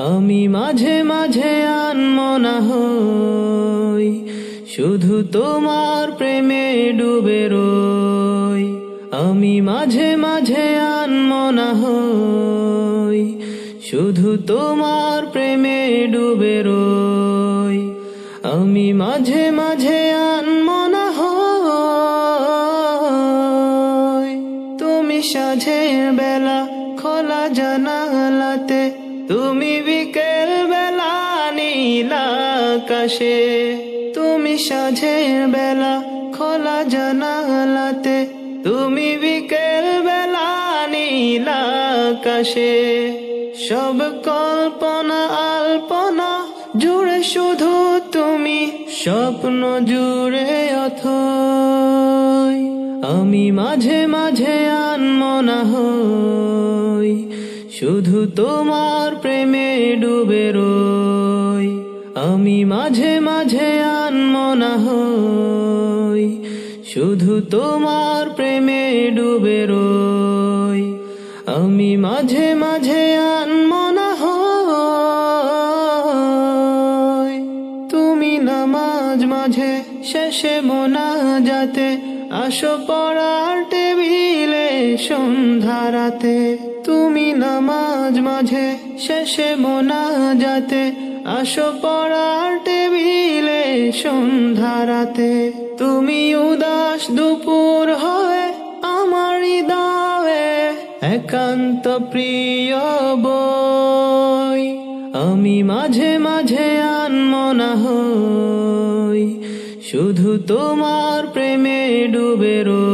আমি মাঝে মাঝে আনমনা হই, শুধু তোমার প্রেমে ডুবে রই। আমি মাঝে মাঝে আনমনা হই, শুধু তোমার প্রেমে ডুবে রই। আমি মাঝে মাঝে আনমনা হই, তুমি সাঁঝের বেলা খোলা জানালাতে, তুমি বিকেল বেলা নীল আকাশে। তুমি সাঁঝের বেলা খোলা জানালাতে, তুমি বিকেল বেলা নীল আকাশে। সব কল্পনা আলপনা জুড়ে শুধু তুমি, স্বপ্ন জুড়ে অথই। আমি মাঝে মাঝে আনমনা হই, শুধু তোমার প্রেমে ডুবে রই। আমি মাঝে মাঝে আনমনা হই, শুধু তোমার প্রেমে ডুবে রই। আমি মাঝে মাঝে আনমনা হই, তুমি নামাজ মাঝে শেষে মোনাজাতে, আসো পড়ার টেবিলে সন্ধ্যা রাতে। তুমি নামাজ মাঝে শেষে মোনাজাতে, আসো পড়ার টেবিলে সন্ধ্যা রাতে। তুমি উদাস দুপুর হয়ে আমার হৃদয়ে একান্ত প্রিয় বই। আমি মাঝে মাঝে আনমনা হই, শুধু তোমার প্রেমে ডুবে রই।